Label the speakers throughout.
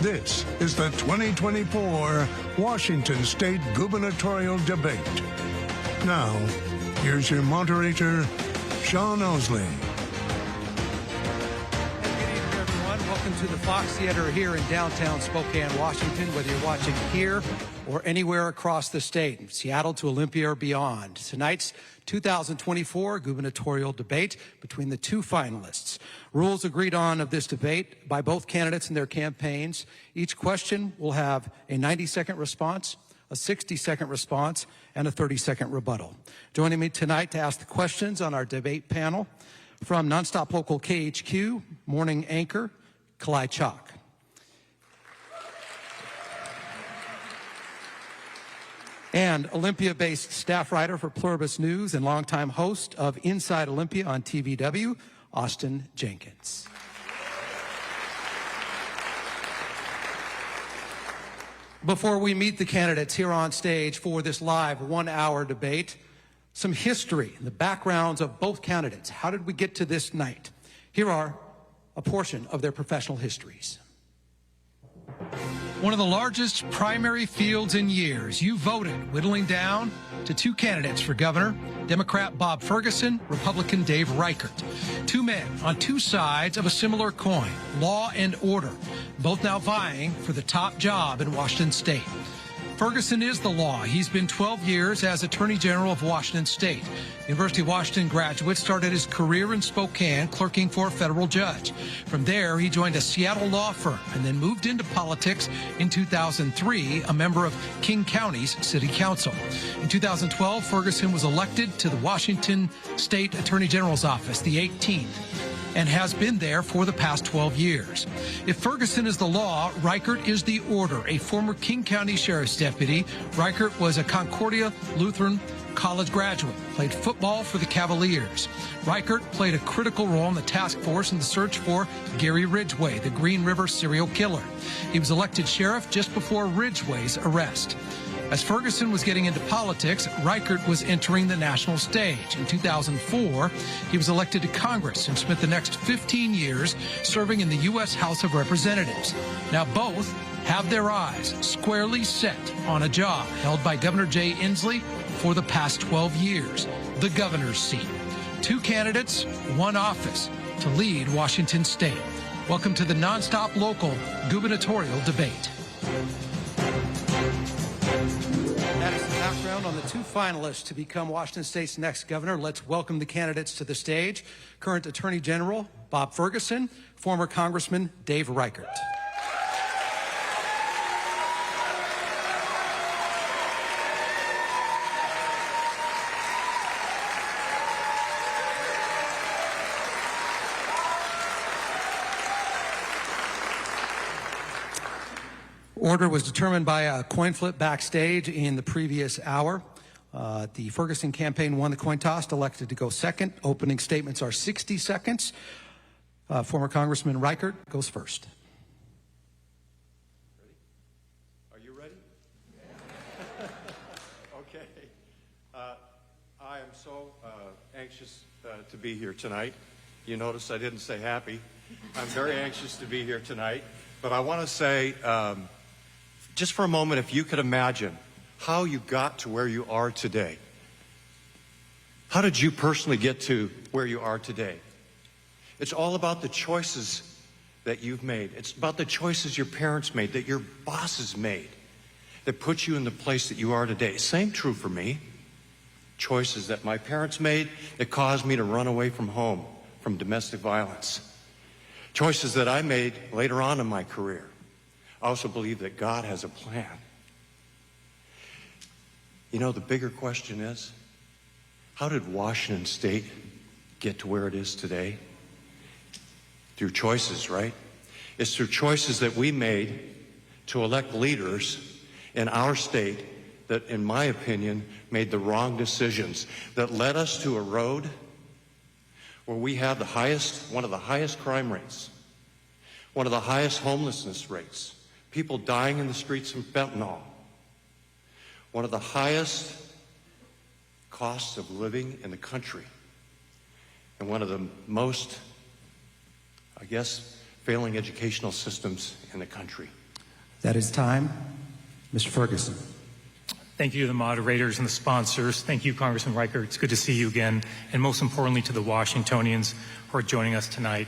Speaker 1: This is the 2024 Washington State Gubernatorial Debate. Now, here's your moderator, Sean Owsley.
Speaker 2: Welcome to the Fox Theater here in downtown Spokane, Washington, whether you're watching here or anywhere across the state, Seattle to Olympia or beyond. Tonight's 2024 gubernatorial debate between the two finalists. Rules agreed on of this debate by both candidates and their campaigns. Each question will have a 90-second response, a 60-second response, and a 30-second rebuttal. Joining me tonight to ask the questions on our debate panel from NonStop local KHQ morning anchor, Kalae Chock. And Olympia-based staff writer for Pluribus News and longtime host of Inside Olympia on TVW, Austin Jenkins. Before we meet the candidates here on stage for this live one-hour debate, some history, the backgrounds of both candidates. How did we get to this night? Here are a portion of their professional histories. One of the largest primary fields in years. You voted, whittling down to two candidates for governor, Democrat Bob Ferguson, Republican Dave Reichert. Two men on two sides of a similar coin, law and order, both now vying for the top job in Washington State. Ferguson is the law. He's been 12 years as Attorney General of Washington State. University of Washington graduate, started his career in Spokane clerking for a federal judge. From there, he joined a Seattle law firm and then moved into politics in 2003, a member of King County's City Council. In 2012, Ferguson was elected to the Washington State Attorney General's office, the 18th. And has been there for the past 12 years. If Ferguson is the law, Reichert is the order. A former King County Sheriff's deputy, Reichert was a Concordia Lutheran College graduate, played football for the Cavaliers. Reichert played a critical role in the task force in the search for Gary Ridgway, the Green River serial killer. He was elected sheriff just before Ridgway's arrest. As Ferguson was getting into politics, Reichert was entering the national stage. In 2004, he was elected to Congress and spent the next 15 years serving in the U.S. House of Representatives. Now both have their eyes squarely set on a job held by Governor Jay Inslee for the past 12 years, the governor's seat. Two candidates, one office to lead Washington State. Welcome to the NonStop local gubernatorial debate. That is the background on the two finalists to become Washington State's next governor. Let's welcome the candidates to the stage. Current Attorney General Bob Ferguson, former Congressman Dave Reichert. Order was determined by a coin flip backstage in the previous hour. The Ferguson campaign won the coin toss, elected to go second. Opening statements are 60 seconds. Former Congressman Reichert goes first.
Speaker 3: Ready? Are you ready? Okay. I am so anxious to be here tonight. You notice I didn't say happy. I'm very anxious to be here tonight. But I want to say, just for a moment, if you could imagine how you got to where you are today. How did you personally get to where you are today? It's all about the choices that you've made. It's about the choices your parents made, that your bosses made, that put you in the place that you are today. Same true for me. Choices that my parents made that caused me to run away from home, from domestic violence. Choices that I made later on in my career. I also believe that God has a plan. You know, the bigger question is, how did Washington State get to where it is today? Through choices, right? It's through choices that we made to elect leaders in our state that, in my opinion, made the wrong decisions, that led us to a road where we have one of the highest crime rates, one of the highest homelessness rates, people dying in the streets from fentanyl, one of the highest costs of living in the country, and one of the most, I guess, failing educational systems in the country.
Speaker 4: That is time. Mr. Ferguson.
Speaker 5: Thank you to the moderators and the sponsors. Thank you, Congressman Reichert. It's good to see you again. And most importantly, to the Washingtonians who are joining us tonight.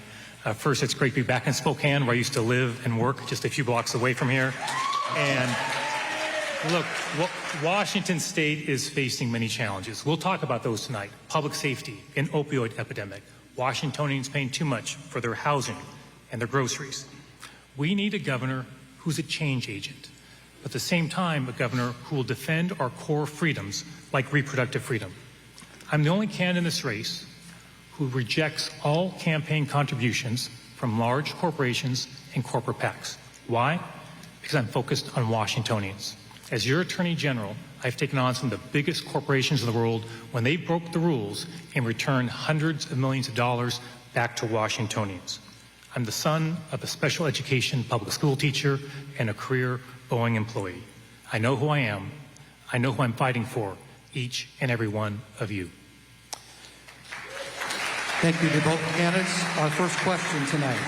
Speaker 5: First, it's great to be back in Spokane, where I used to live and work, just a few blocks away from here. And look, Washington State is facing many challenges. We'll talk about those tonight. Public safety, an opioid epidemic, Washingtonians paying too much for their housing and their groceries. We need a governor who's a change agent, but at the same time, a governor who will defend our core freedoms like reproductive freedom. I'm the only candidate in this race who rejects all campaign contributions from large corporations and corporate PACs. Why? Because I'm focused on Washingtonians. As your Attorney General, I've taken on some of the biggest corporations in the world when they broke the rules and returned hundreds of millions of dollars back to Washingtonians. I'm the son of a special education public school teacher and a career Boeing employee. I know who I am. I know who I'm fighting for, each and every one of you.
Speaker 4: Thank you to both candidates. Our first question tonight.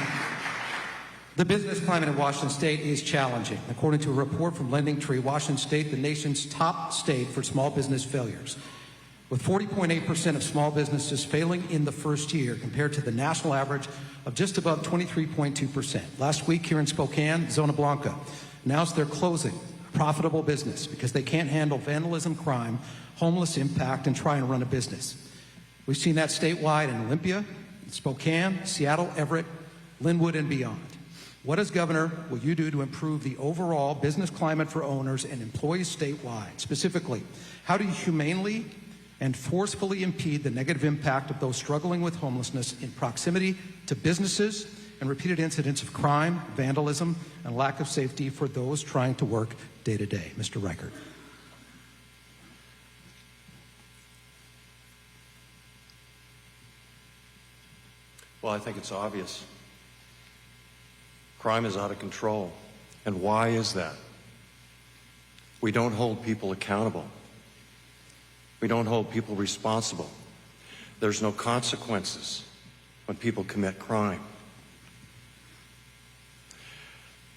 Speaker 4: The business climate in Washington State is challenging. According to a report from Lending Tree, Washington State, the nation's top state for small business failures, with 40.8% of small businesses failing in the first year compared to the national average of just above 23.2%. Last week here in Spokane, Zona Blanca announced they're closing a profitable business because they can't handle vandalism, crime, homeless impact, and try and run a business. We've seen that statewide in Olympia, Spokane, Seattle, Everett, Linwood, and beyond. What, as governor, will you do to improve the overall business climate for owners and employees statewide? Specifically, how do you humanely and forcefully impede the negative impact of those struggling with homelessness in proximity to businesses and repeated incidents of crime, vandalism, and lack of safety for those trying to work day to day? Mr. Reichert.
Speaker 3: Well, I think it's obvious. Crime is out of control. And why is that? We don't hold people accountable. We don't hold people responsible. There's no consequences when people commit crime.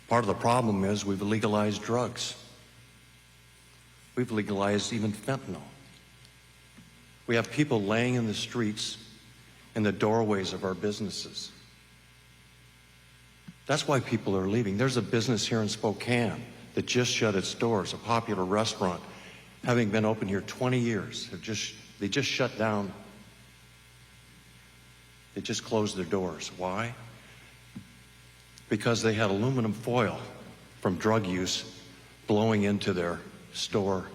Speaker 3: Part of the problem is we've legalized drugs. We've legalized even fentanyl. We have people laying in the streets, in the doorways of our businesses. That's why people are leaving. There's a business here in Spokane that just shut its doors, a popular restaurant, having been open here 20 years. They just shut down. They just closed their doors. Why? Because they had aluminum foil from drug use blowing into their store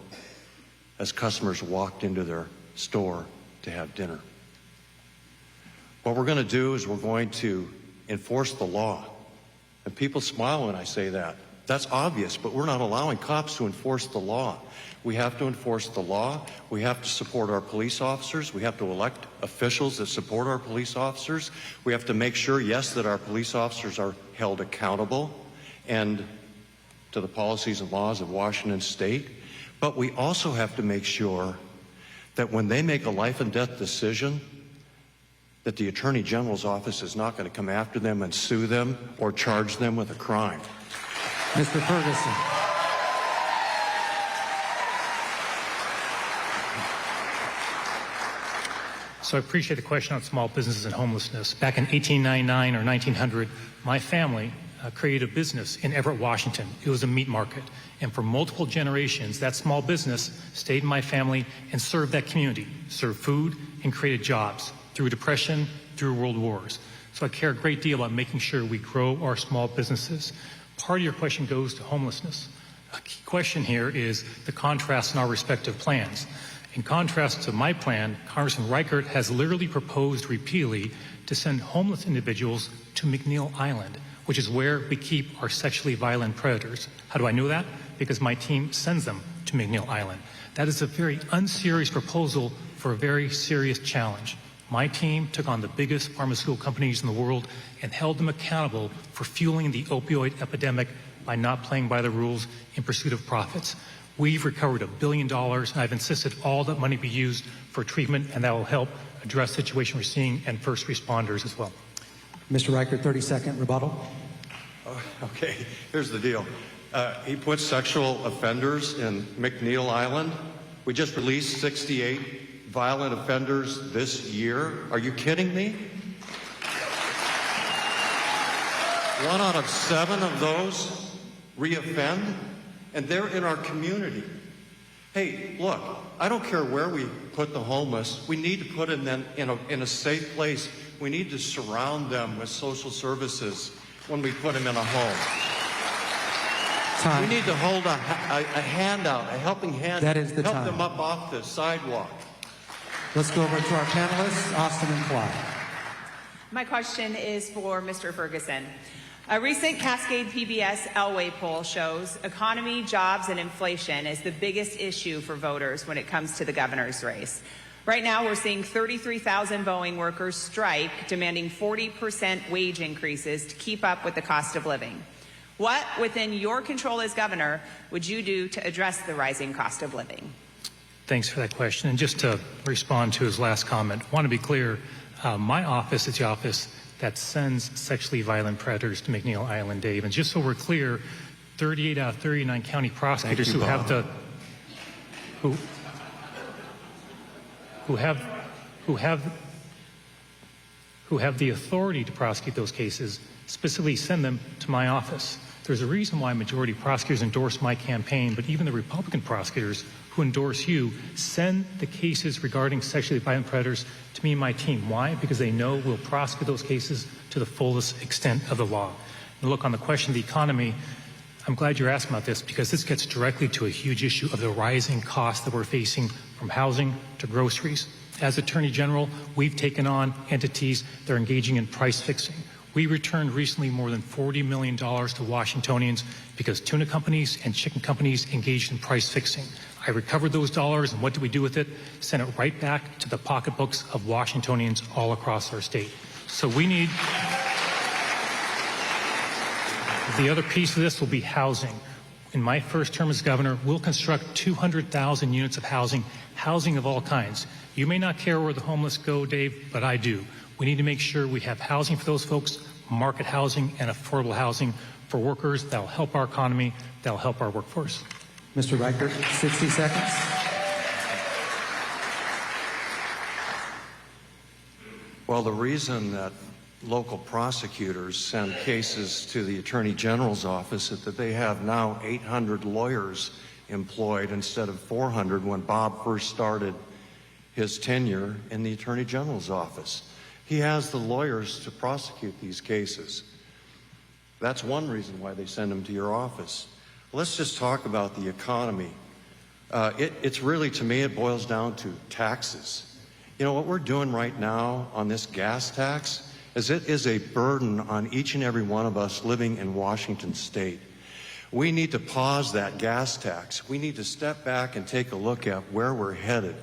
Speaker 3: as customers walked into their store to have dinner. What we're going to do is we're going to enforce the law. And people smile when I say that. That's obvious, but we're not allowing cops to enforce the law. We have to enforce the law. We have to support our police officers. We have to elect officials that support our police officers. We have to make sure, yes, that our police officers are held accountable and to the policies and laws of Washington State. But we also have to make sure that when they make a life and death decision, that the Attorney General's office is not going to come after them and sue them or charge them with a crime.
Speaker 4: Mr. Ferguson.
Speaker 5: So I appreciate the question on small businesses and homelessness. Back in 1899 or 1900, my family created a business in Everett, Washington. It was a meat market. And for multiple generations, that small business stayed in my family and served that community, served food and created jobs through Depression, through World Wars. So I care a great deal about making sure we grow our small businesses. Part of your question goes to homelessness. A key question here is the contrast in our respective plans. In contrast to my plan, Congressman Reichert has literally proposed repeatedly to send homeless individuals to McNeil Island, which is where we keep our sexually violent predators. How do I know that? Because my team sends them to McNeil Island. That is a very unserious proposal for a very serious challenge. My team took on the biggest pharmaceutical companies in the world and held them accountable for fueling the opioid epidemic by not playing by the rules in pursuit of profits. We've recovered $1 billion, and I've insisted all that money be used for treatment, and that will help address the situation we're seeing and first responders as well.
Speaker 4: Mr. Reichert, 30-second rebuttal.
Speaker 3: Okay, here's the deal. He put sexual offenders in McNeil Island. We just released 68 violent offenders this year. Are you kidding me? 1 out of 7 of those reoffend, and they're in our community. Hey, look, I don't care where we put the homeless. We need to put them in a safe place. We need to surround them with social services when we put them in a home.
Speaker 4: Time.
Speaker 3: We need to hold a hand out, a helping hand.
Speaker 4: That is the
Speaker 3: help
Speaker 4: time.
Speaker 3: them up off the sidewalk.
Speaker 4: Let's go over to our panelists, Austin and Kalae.
Speaker 6: My question is for Mr. Ferguson. A recent Cascade PBS Elway poll shows economy, jobs, and inflation is the biggest issue for voters when it comes to the governor's race. Right now, we're seeing 33,000 Boeing workers strike, demanding 40% wage increases to keep up with the cost of living. What, within your control as governor, would you do to address the rising cost of living?
Speaker 5: Thanks for that question. And just to respond to his last comment, I want to be clear, my office is the office that sends sexually violent predators to McNeil Island, Dave. And just so we're clear, 38 out of 39 county prosecutors who have the authority to prosecute those cases specifically send them to my office. There's a reason why majority prosecutors endorse my campaign, but even the Republican prosecutors who endorse you send the cases regarding sexually violent predators to me and my team. Why? Because they know we'll prosecute those cases to the fullest extent of the law. And look, on the question of the economy, I'm glad you're asking about this because this gets directly to a huge issue of the rising costs that we're facing from housing to groceries. As Attorney General, we've taken on entities that are engaging in price fixing. We returned recently more than $40 million to Washingtonians because tuna companies and chicken companies engaged in price fixing. I recovered those dollars, and what did we do with it? Sent it right back to the pocketbooks of Washingtonians all across our state. So we need... The other piece of this will be housing. In my first term as governor, we'll construct 200,000 units of housing of all kinds. You may not care where the homeless go, Dave, but I do. We need to make sure we have housing for those folks, market housing and affordable housing for workers that will help our economy, that will help our workforce.
Speaker 4: Mr. Reichert, 60 seconds.
Speaker 3: Well, the reason that local prosecutors send cases to the Attorney General's office is that they have now 800 lawyers employed instead of 400 when Bob first started his tenure in the Attorney General's office. He has the lawyers to prosecute these cases. That's one reason why they send them to your office. Let's just talk about the economy. It's really, to me, it boils down to taxes. You know, what we're doing right now on this gas tax is it is a burden on each and every one of us living in Washington State. We need to pause that gas tax. We need to step back and take a look at where we're headed.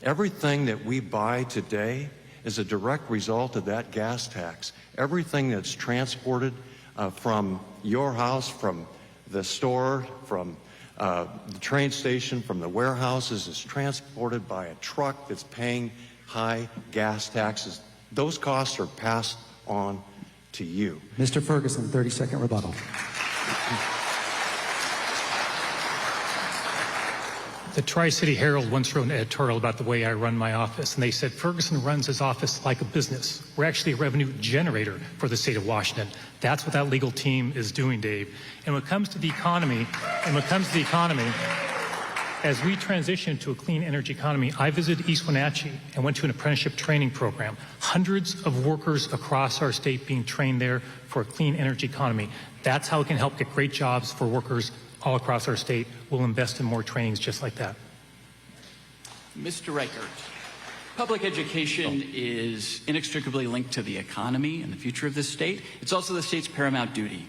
Speaker 3: Everything that we buy today is a direct result of that gas tax. Everything that's transported from your house, from the store, from the train station, from the warehouses is transported by a truck that's paying high gas taxes. Those costs are passed on to you.
Speaker 4: Mr. Ferguson, 30-second rebuttal.
Speaker 5: The Tri-City Herald once wrote an editorial about the way I run my office, and they said Ferguson runs his office like a business. We're actually a revenue generator for the state of Washington. That's what that legal team is doing, Dave. And when it comes to the economy, as we transition to a clean energy economy, I visited East Wenatchee and went to an apprenticeship training program. Hundreds of workers across our state being trained there for a clean energy economy. That's how we can help get great jobs for workers all across our state. We'll invest in more trainings just like that.
Speaker 7: Mr. Reichert, public education is inextricably linked to the economy and the future of this state. It's also the state's paramount duty.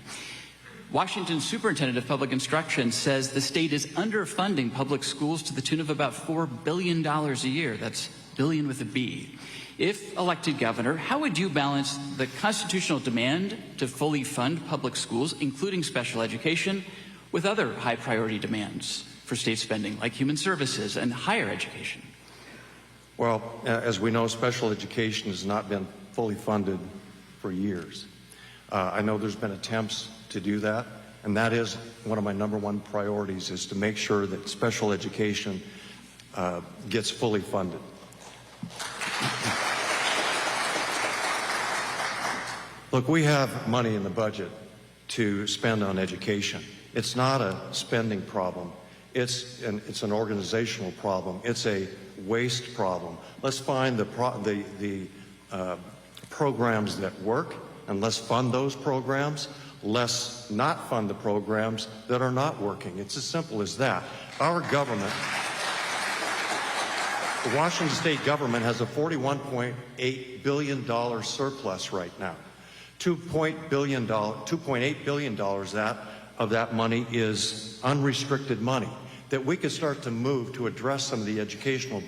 Speaker 7: Washington's superintendent of public instruction says the state is underfunding public schools to the tune of about $4 billion a year. That's billion with a B. If elected governor, how would you balance the constitutional demand to fully fund public schools, including special education, with other high priority demands for state spending like human services and higher education?
Speaker 3: Well, as we know, special education has not been fully funded for years. I know there's been attempts to do that. and that is one of my #1 priorities, is to make sure that special education gets fully funded. Look, we have money in the budget to spend on education. It's not a spending problem. It's an organizational problem. It's a waste problem. Let's find the programs that work, and let's fund those programs. Let's not fund the programs that are not working. It's as simple as that. Our government, the Washington State government, has a $41.8 billion surplus right now. $2.8 billion of that money is unrestricted money that we could start to move to address some of the educational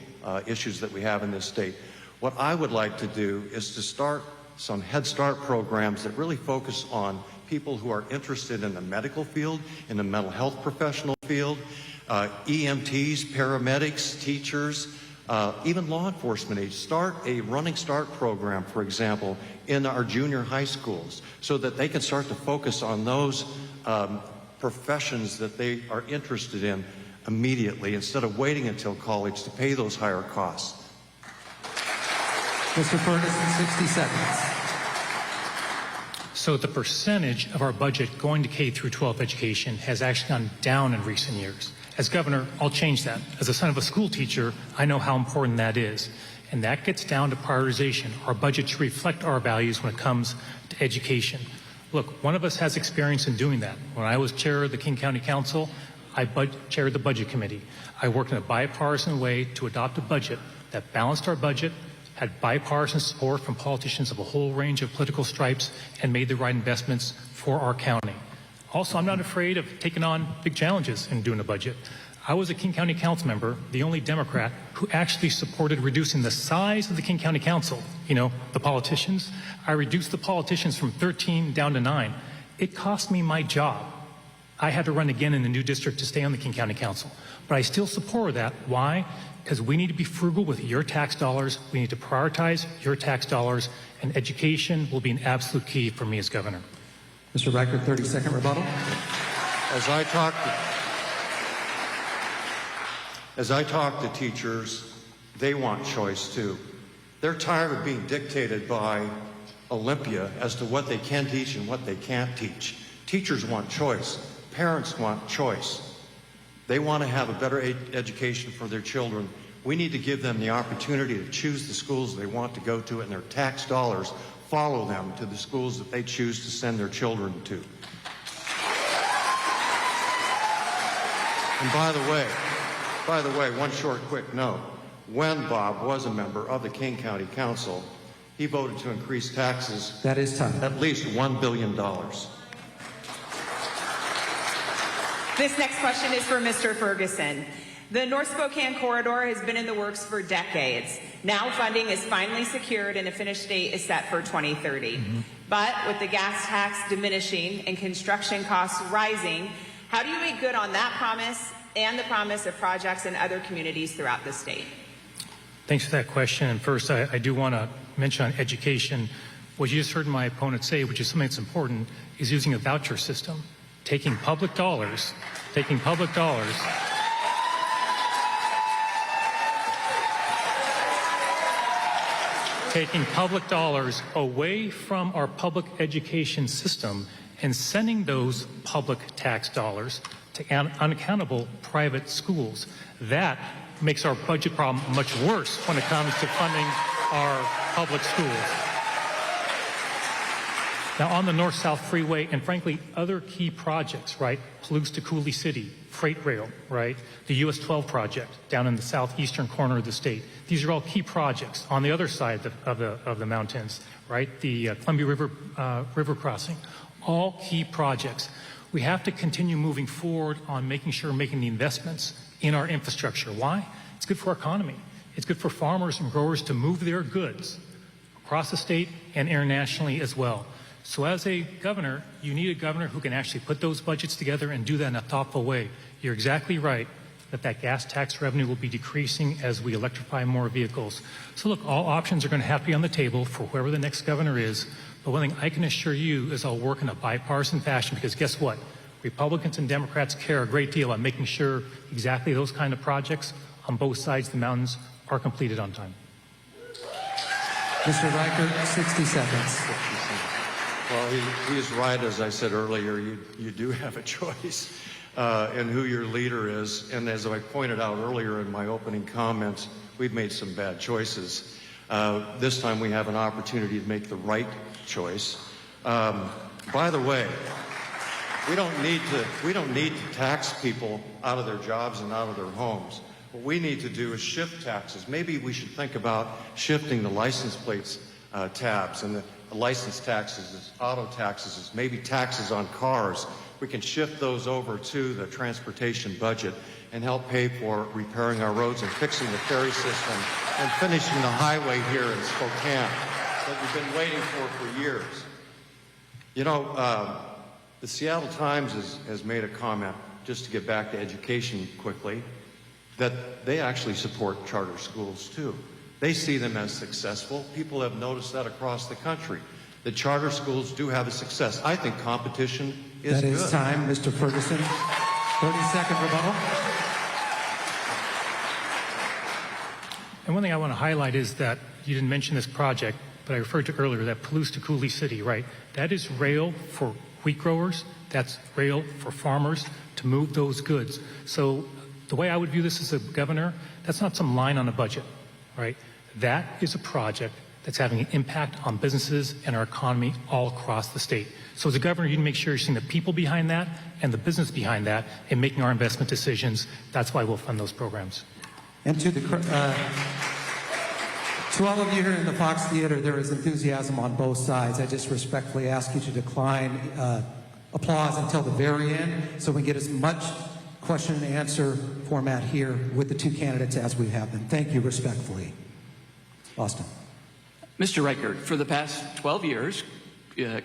Speaker 3: issues that we have in this state. What I would like to do is to start some Head Start programs that really focus on people who are interested in the medical field, in the mental health professional field, EMTs, paramedics, teachers, even law enforcement aides. Start a Running Start program, for example, in our junior high schools so that they can start to focus on those professions that they are interested in immediately instead of waiting until college to pay those higher costs.
Speaker 4: Mr. Ferguson, 60 seconds.
Speaker 5: So the percentage of our budget going to K through 12 education has actually gone down in recent years. As governor, I'll change that. As a son of a school teacher, I know how important that is. And that gets down to prioritization. Our budget should reflect our values when it comes to education. Look, one of us has experience in doing that. When I was chair of the King County Council, I chaired the Budget Committee. I worked in a bipartisan way to adopt a budget that balanced our budget, had bipartisan support from politicians of a whole range of political stripes, and made the right investments for our county. Also, I'm not afraid of taking on big challenges in doing a budget. I was a King County Council member, the only Democrat, who actually supported reducing the size of the King County Council. You know, the politicians. I reduced the politicians from 13 down to 9. It cost me my job. I had to run again in the new district to stay on the King County Council. But I still support that. Why? Because we need to be frugal with your tax dollars. We need to prioritize your tax dollars, and education will be an absolute key for me as governor.
Speaker 4: Mr. Reichert, 30-second rebuttal.
Speaker 3: As I talk to teachers, they want choice too. They're tired of being dictated by Olympia as to what they can teach and what they can't teach. Teachers want choice. Parents want choice. They want to have a better education for their children. We need to give them the opportunity to choose the schools they want to go to, and their tax dollars follow them to the schools that they choose to send their children to. And by the way, one short quick note. When Bob was a member of the King County Council, he voted to increase taxes
Speaker 4: That is time.
Speaker 3: at least $1 billion.
Speaker 6: This next question is for Mr. Ferguson. The North Spokane corridor has been in the works for decades. Now funding is finally secured and a finished date is set for 2030. But with the gas tax diminishing and construction costs rising, how do you make good on that promise and the promise of projects in other communities throughout the state?
Speaker 5: Thanks for that question. And first, I do want to mention on education, what you just heard my opponent say, which is something that's important, is using a voucher system. Taking public dollars away from our public education system and sending those public tax dollars to unaccountable private schools. That makes our budget problem much worse when it comes to funding our public schools. Now, on the North-South Freeway and, frankly, other key projects, right? Palouse to Cooley City, freight rail, right? The US 12 project down in the southeastern corner of the state. These are all key projects. On the other side of the mountains, right? The Columbia River crossing, all key projects. We have to continue moving forward on making sure we're making the investments in our infrastructure. Why? It's good for our economy. It's good for farmers and growers to move their goods across the state and internationally as well. So as a governor, you need a governor who can actually put those budgets together and do that in a thoughtful way. You're exactly right that gas tax revenue will be decreasing as we electrify more vehicles. So look, all options are going to have to be on the table for whoever the next governor is. But one thing I can assure you is I'll work in a bipartisan fashion, because guess what? Republicans and Democrats care a great deal about making sure exactly those kind of projects on both sides of the mountains are completed on time.
Speaker 4: Mr. Reichert, 60 seconds.
Speaker 3: Well, he is right, as I said earlier. You do have a choice in who your leader is. And as I pointed out earlier in my opening comments, we've made some bad choices. This time we have an opportunity to make the right choice. By the way, we don't need to tax people out of their jobs and out of their homes. What we need to do is shift taxes. Maybe we should think about shifting the license plates tabs and the license taxes, auto taxes, maybe taxes on cars. We can shift those over to the transportation budget and help pay for repairing our roads and fixing the ferry system and finishing the highway here in Spokane that we've been waiting for years. You know, the Seattle Times has made a comment, just to get back to education quickly, that they actually support charter schools too. They see them as successful. People have noticed that across the country. The charter schools do have a success. I think competition is good.
Speaker 4: That is time, Mr. Ferguson. 30-second rebuttal.
Speaker 5: And one thing I want to highlight is that you didn't mention this project, but I referred to earlier, that Palouse to Cooley City, right? That is rail for wheat growers. That's rail for farmers to move those goods. So the way I would view this as a governor, that's not some line on a budget, right? That is a project that's having an impact on businesses and our economy all across the state. So as a governor, you need to make sure you're seeing the people behind that and the business behind that and making our investment decisions. That's why we'll fund those programs.
Speaker 4: And to all of you here in the Fox Theater, there is enthusiasm on both sides. I just respectfully ask you to decline applause until the very end so we get as much question and answer format here with the two candidates as we have them. Thank you respectfully. Austin.
Speaker 7: Mr. Reichert, for the past 12 years,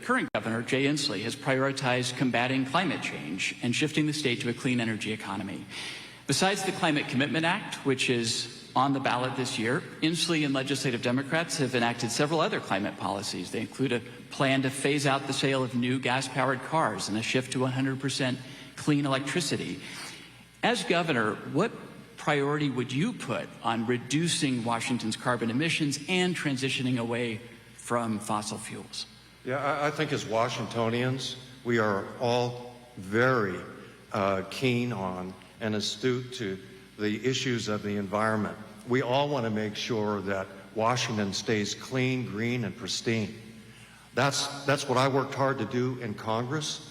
Speaker 7: current Governor Jay Inslee has prioritized combating climate change and shifting the state to a clean energy economy. Besides the Climate Commitment Act, which is on the ballot this year, Inslee and legislative Democrats have enacted several other climate policies. They include a plan to phase out the sale of new gas-powered cars and a shift to 100% clean electricity. As governor, what priority would you put on reducing Washington's carbon emissions and transitioning away from fossil fuels?
Speaker 3: Yeah, I think as Washingtonians, we are all very keen on and astute to the issues of the environment. We all want to make sure that Washington stays clean, green, and pristine. That's what I worked hard to do in Congress.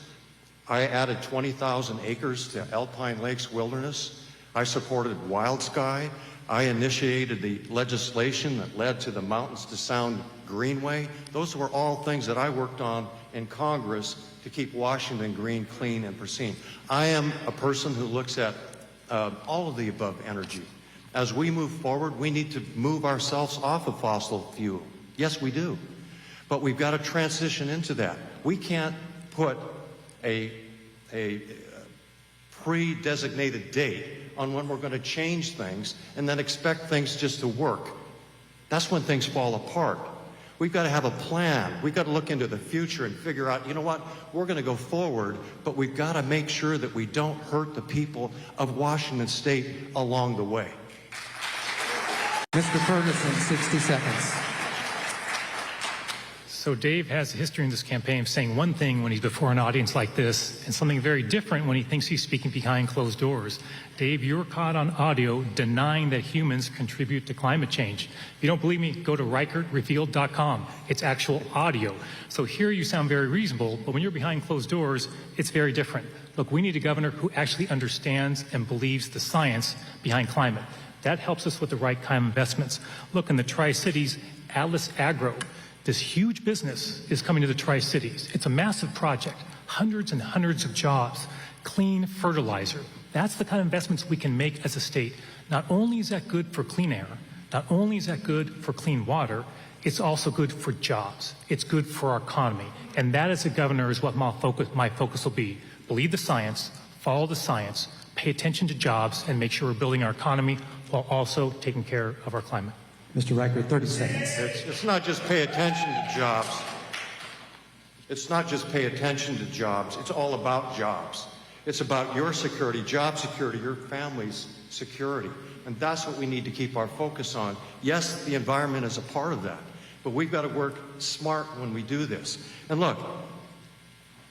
Speaker 3: I added 20,000 acres to Alpine Lakes Wilderness. I supported Wild Sky. I initiated the legislation that led to the Mountains to Sound Greenway. Those were all things that I worked on in Congress to keep Washington green, clean, and pristine. I am a person who looks at all of the above energy. As we move forward, we need to move ourselves off of fossil fuel. Yes, we do. But we've got to transition into that. We can't put a pre-designated date on when we're going to change things and then expect things just to work. That's when things fall apart. We've got to have a plan. We've got to look into the future and figure out, you know what, we're going to go forward, but we've got to make sure that we don't hurt the people of Washington State along the way.
Speaker 4: Mr. Ferguson, 60 seconds.
Speaker 5: So Dave has a history in this campaign of saying one thing when he's before an audience like this and something very different when he thinks he's speaking behind closed doors. Dave, you were caught on audio denying that humans contribute to climate change. If you don't believe me, go to ReichertRevealed.com. It's actual audio. So here you sound very reasonable, but when you're behind closed doors, it's very different. Look, we need a governor who actually understands and believes the science behind climate. That helps us with the right kind of investments. Look, in the Tri-Cities, Atlas Agro, this huge business is coming to the Tri-Cities. It's a massive project, hundreds and hundreds of jobs, clean fertilizer. That's the kind of investments we can make as a state. Not only is that good for clean air, not only is that good for clean water, it's also good for jobs. It's good for our economy. And that, as a governor, is what my focus will be. Believe the science, follow the science, pay attention to jobs, and make sure we're building our economy while also taking care of our climate.
Speaker 4: Mr. Reichert, 30 seconds.
Speaker 3: It's not just pay attention to jobs. It's not just pay attention to jobs. It's all about jobs. It's about your security, job security, your family's security. And that's what we need to keep our focus on. Yes, the environment is a part of that, but we've got to work smart when we do this. And look,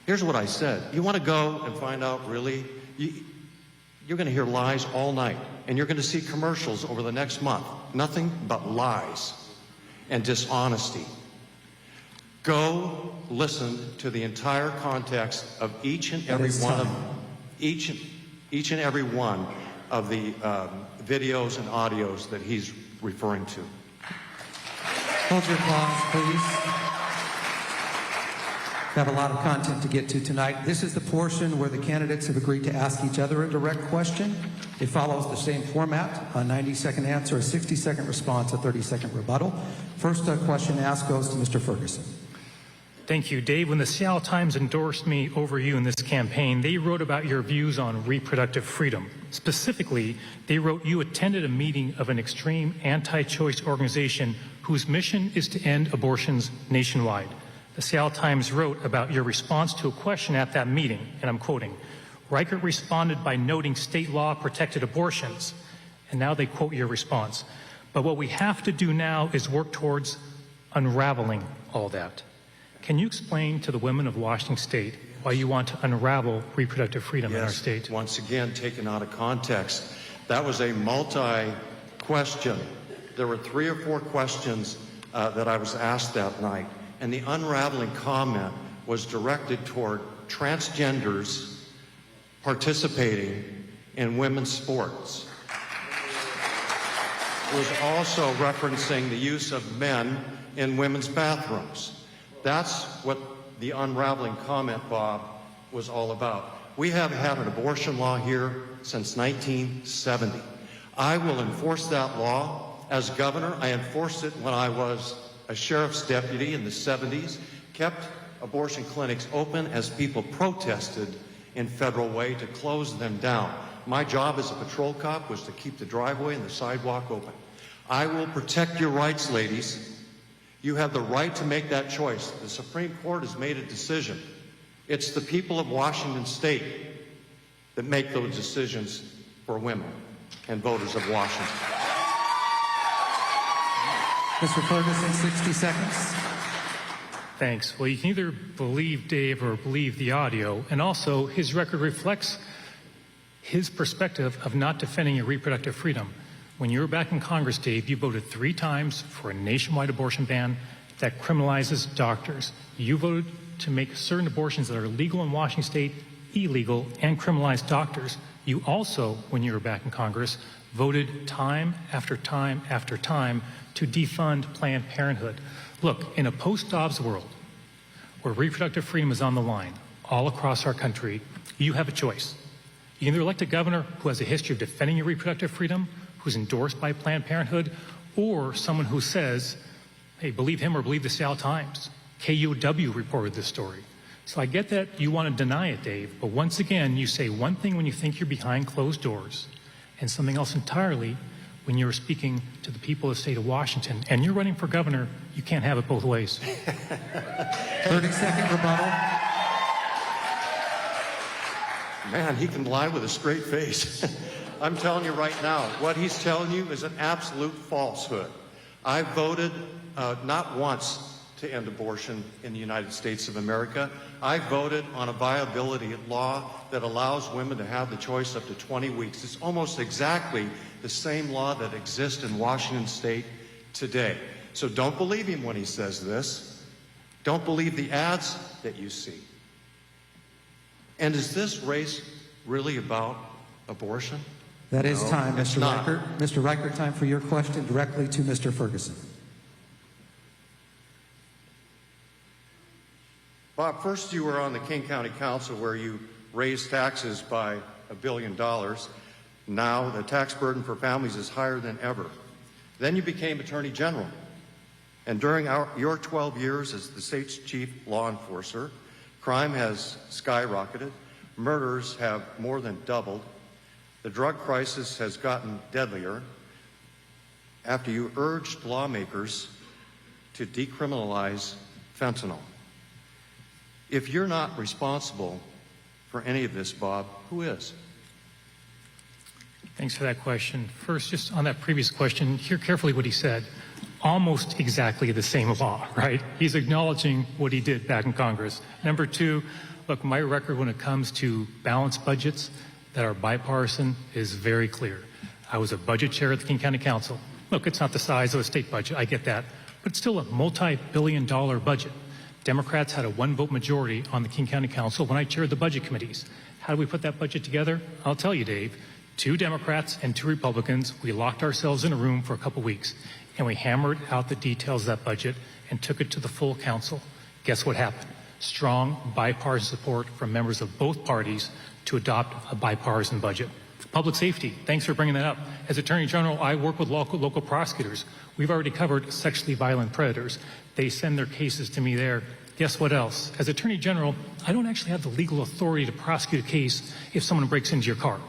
Speaker 3: here's what I said. You want to go and find out really? You're going to hear lies all night, and you're going to see commercials over the next month. Nothing but lies and dishonesty. Go listen to the entire context of each and every one of each and every one of the videos and audios that he's referring to.
Speaker 4: Hold your applause, please. We have a lot of content to get to tonight. This is the portion where the candidates have agreed to ask each other a direct question. It follows the same format, a 90-second answer, a 60-second response, a 30-second rebuttal. First question asked goes to Mr. Ferguson.
Speaker 5: Thank you, Dave. When the Seattle Times endorsed me over you in this campaign, they wrote about your views on reproductive freedom. Specifically, they wrote you attended a meeting of an extreme anti-choice organization whose mission is to end abortions nationwide. The Seattle Times wrote about your response to a question at that meeting, and I'm quoting, Reichert responded by noting state law protected abortions, and now they quote your response. But what we have to do now is work towards unraveling all that. Can you explain to the women of Washington State why you want to unravel reproductive freedom in our state?
Speaker 3: Once again, taken out of context. That was a multi-question. There were 3 or 4 questions that I was asked that night, and the unraveling comment was directed toward transgenders participating in women's sports. It was also referencing the use of men in women's bathrooms. That's what the unraveling comment, Bob, was all about. We have had an abortion law here since 1970. I will enforce that law as governor. I enforced it when I was a sheriff's deputy in the 70s, kept abortion clinics open as people protested in Federal Way to close them down. My job as a patrol cop was to keep the driveway and the sidewalk open. I will protect your rights, ladies. You have the right to make that choice. The Supreme Court has made a decision. It's the people of Washington State that make those decisions for women and voters of Washington.
Speaker 4: Mr. Ferguson, 60 seconds.
Speaker 5: Thanks. Well, you can either believe Dave or believe the audio, and also his record reflects his perspective of not defending your reproductive freedom. When you were back in Congress, Dave, you voted 3 times for a nationwide abortion ban that criminalizes doctors. You voted to make certain abortions that are legal in Washington State illegal and criminalize doctors. You also, when you were back in Congress, voted time after time after time to defund Planned Parenthood. Look, in a post-Dobbs world where reproductive freedom is on the line all across our country, you have a choice. You can either elect a governor who has a history of defending your reproductive freedom, who's endorsed by Planned Parenthood, or someone who says, hey, believe him or believe the Seattle Times. KUOW reported this story. So I get that you want to deny it, Dave, but once again, you say one thing when you think you're behind closed doors and something else entirely when you're speaking to the people of the state of Washington. And you're running for governor, you can't have it both ways.
Speaker 4: 30-second rebuttal.
Speaker 3: Man, he can lie with a straight face. I'm telling you right now, what he's telling you is an absolute falsehood. I voted not once to end abortion in the United States of America. I voted on a viability law that allows women to have the choice up to 20 weeks. It's almost exactly the same law that exists in Washington State today. So don't believe him when he says this. Don't believe the ads that you see. And is this race really about abortion?
Speaker 4: That is
Speaker 3: No,
Speaker 4: time,
Speaker 3: it's
Speaker 4: Mr.
Speaker 3: not.
Speaker 4: Reichert. Mr. Reichert, time for your question directly to Mr. Ferguson.
Speaker 3: Bob, first you were on the King County Council where you raised taxes by $1 billion. Now the tax burden for families is higher than ever. Then you became Attorney General. And during your 12 years as the state's chief law enforcer, crime has skyrocketed. Murders have more than doubled. The drug crisis has gotten deadlier after you urged lawmakers to decriminalize fentanyl. If you're not responsible for any of this, Bob. Who is?
Speaker 5: Thanks for that question. First, just on that previous question, hear carefully what he said. Almost exactly the same law, right? He's acknowledging what he did back in Congress. Number two, look, my record when it comes to balanced budgets that are bipartisan is very clear. I was a budget chair at the King County Council. Look, it's not the size of a state budget, I get that, but it's still a multi-billion-dollar budget. Democrats had a one-vote majority on the King County Council when I chaired the budget committees. How do we put that budget together? I'll tell you, Dave. 2 Democrats and 2 Republicans, we locked ourselves in a room for a couple weeks, and we hammered out the details of that budget and took it to the full council. Guess what happened? Strong bipartisan support from members of both parties to adopt a bipartisan budget. Public safety, thanks for bringing that up. As Attorney General, I work with local prosecutors. We've already covered sexually violent predators. They send their cases to me there. Guess what else? As Attorney General, I don't actually have the legal authority to prosecute a case if someone breaks into your car.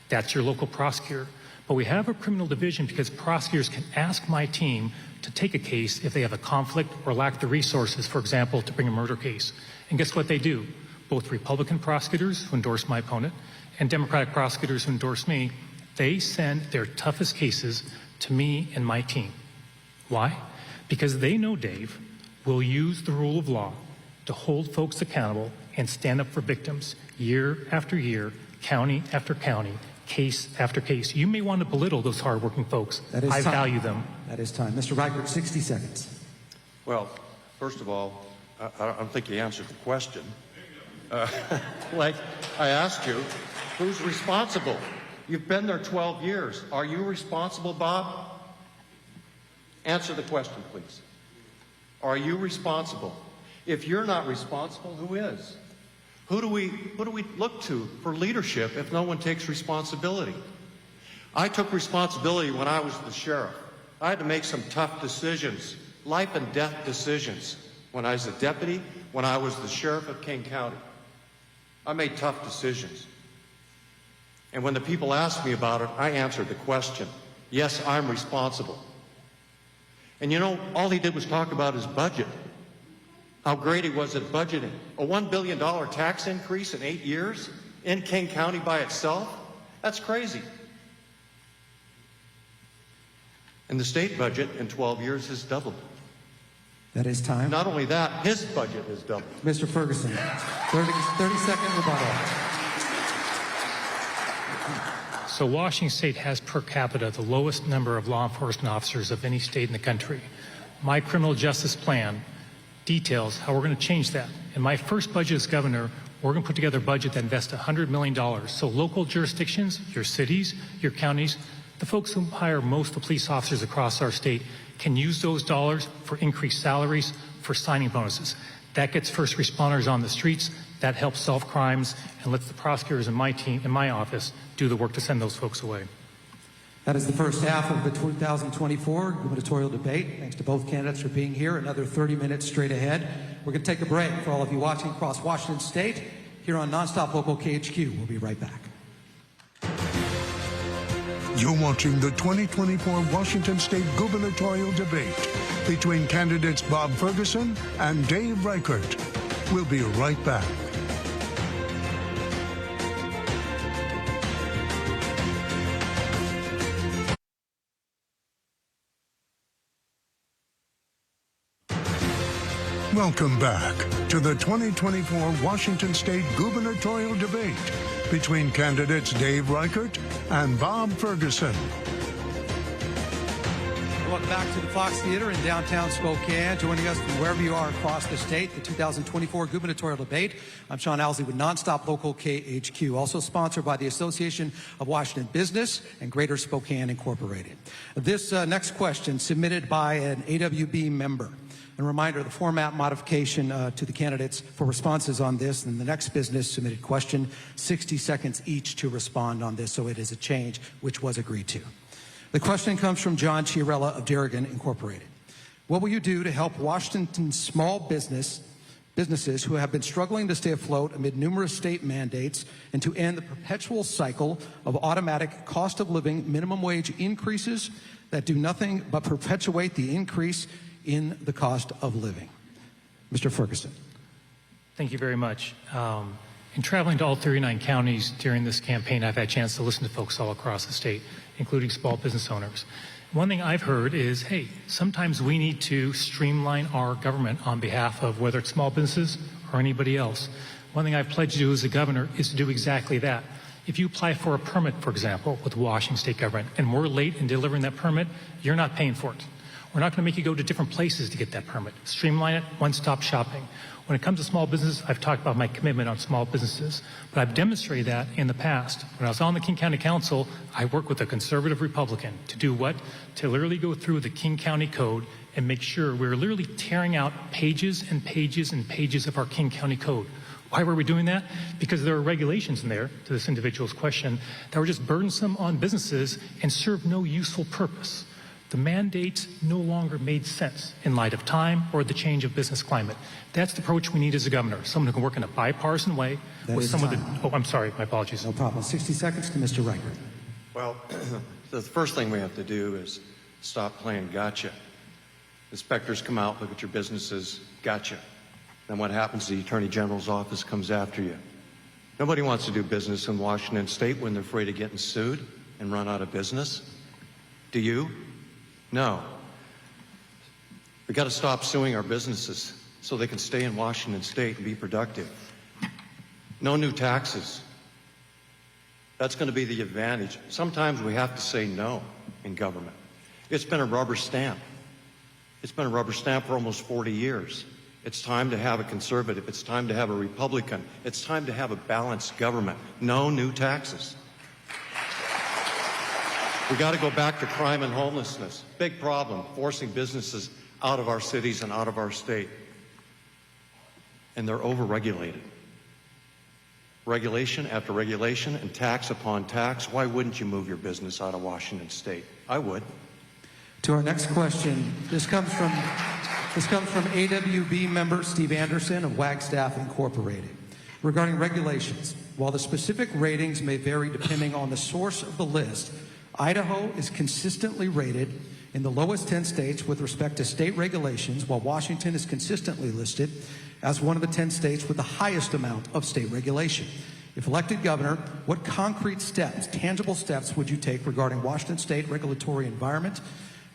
Speaker 5: That's your local prosecutor. But we have a criminal division because prosecutors can ask my team to take a case if they have a conflict or lack the resources, for example, to bring a murder case. And guess what they do? Both Republican prosecutors who endorse my opponent and Democratic prosecutors who endorse me, they send their toughest cases to me and my team. Why? Because they know, Dave, we'll use the rule of law to hold folks accountable and stand up for victims year after year, county after county, case after case. You may want to belittle those hardworking folks. I value them.
Speaker 4: That is time. Mr. Reichert, 60 seconds.
Speaker 3: Well, first of all, I don't think you answered the question. Like I asked you, who's responsible? You've been there 12 years. Are you responsible, Bob? Answer the question, please. Are you responsible? If you're not responsible, who is? Who do we look to for leadership if no one takes responsibility? I took responsibility when I was the sheriff. I had to make some tough decisions, life and death decisions, when I was a deputy, when I was the sheriff of King County. I made tough decisions. And when the people asked me about it, I answered the question. Yes, I'm responsible. And you know, all he did was talk about his budget. How great he was at budgeting. A $1 billion tax increase in 8 years in King County by itself? That's crazy. And the state budget in 12 years has doubled.
Speaker 4: That is time.
Speaker 3: Not only that, his budget has doubled.
Speaker 4: Mr. Ferguson, 30-second rebuttal.
Speaker 5: So Washington State has per capita the lowest number of law enforcement officers of any state in the country. My criminal justice plan details how we're going to change that. In my first budget as governor, we're going to put together a budget that invests $100 million. So local jurisdictions, your cities, your counties, the folks who hire most of the police officers across our state can use those dollars for increased salaries, for signing bonuses. That gets first responders on the streets. That helps solve crimes and lets the prosecutors in my team, in my office, do the work to send those folks away.
Speaker 4: That is the first half of the 2024 gubernatorial debate. Thanks to both candidates for being here. Another 30 minutes straight ahead. We're going to take a break. For all of you watching across Washington State, here on NonStop Local KHQ. We'll be right back.
Speaker 1: You're watching the 2024 Washington State gubernatorial debate between candidates Bob Ferguson and Dave Reichert. We'll be right back. Welcome back to the 2024 Washington State gubernatorial debate between candidates Dave Reichert and Bob Ferguson.
Speaker 4: Welcome back to the Fox Theater in downtown Spokane. Joining us from wherever you are across the state, the 2024 gubernatorial debate. I'm Sean Owsley with NonStop Local KHQ, also sponsored by the Association of Washington Business and Greater Spokane Incorporated. This next question submitted by an AWB member. A reminder, the format modification to the candidates for responses on this and the next business submitted question, 60 seconds each to respond on this, so it is a change which was agreed to. The question comes from John Chiarella of Darrigan Incorporated. What will you do to help Washington's small businesses who have been struggling to stay afloat amid numerous state mandates and to end the perpetual cycle of automatic cost of living minimum wage increases that do nothing but perpetuate the increase in the cost of living? Mr. Ferguson.
Speaker 5: Thank you very much. In traveling to all 39 counties during this campaign, I've had a chance to listen to folks all across the state, including small business owners. One thing I've heard is, hey, sometimes we need to streamline our government on behalf of whether it's small businesses or anybody else. One thing I've pledged to do as a governor is to do exactly that. If you apply for a permit, for example, with Washington state government, and we're late in delivering that permit, you're not paying for it. We're not going to make you go to different places to get that permit. Streamline it, one-stop shopping. When it comes to small business, I've talked about my commitment on small businesses, but I've demonstrated that in the past. When I was on the King County Council, I worked with a conservative Republican to do what? To literally go through the King County Code and make sure we were literally tearing out pages and pages and pages of our King County Code. Why were we doing that? Because there are regulations in there, to this individual's question, that were just burdensome on businesses and served no useful purpose. The mandates no longer made sense in light of time or the change of business climate. That's the approach we need as a governor, someone who can work in a bipartisan way with someone that, oh, I'm sorry, my apologies.
Speaker 4: No problem. 60 seconds to Mr. Reichert.
Speaker 3: Well, the first thing we have to do is stop playing gotcha. Inspectors come out, look at your businesses, gotcha. Then what happens? The Attorney General's office comes after you. Nobody wants to do business in Washington state when they're afraid of getting sued and run out of business. Do you? No. We got to stop suing our businesses so they can stay in Washington state and be productive. No new taxes. That's going to be the advantage. Sometimes we have to say no in government. It's been a rubber stamp. It's been a rubber stamp for almost 40 years. It's time to have a conservative. It's time to have a Republican. It's time to have a balanced government. No new taxes. We got to go back to crime and homelessness. Big problem, forcing businesses out of our cities and out of our state. And they're overregulated. Regulation after regulation and tax upon tax. Why wouldn't you move your business out of Washington state? I would.
Speaker 4: To our next question, this comes from AWB member Steve Anderson of Wagstaff Incorporated. Regarding regulations, while the specific ratings may vary depending on the source of the list, Idaho is consistently rated in the lowest 10 states with respect to state regulations, while Washington is consistently listed as one of the 10 states with the highest amount of state regulation. If elected governor, what concrete steps, tangible steps, would you take regarding Washington state regulatory environment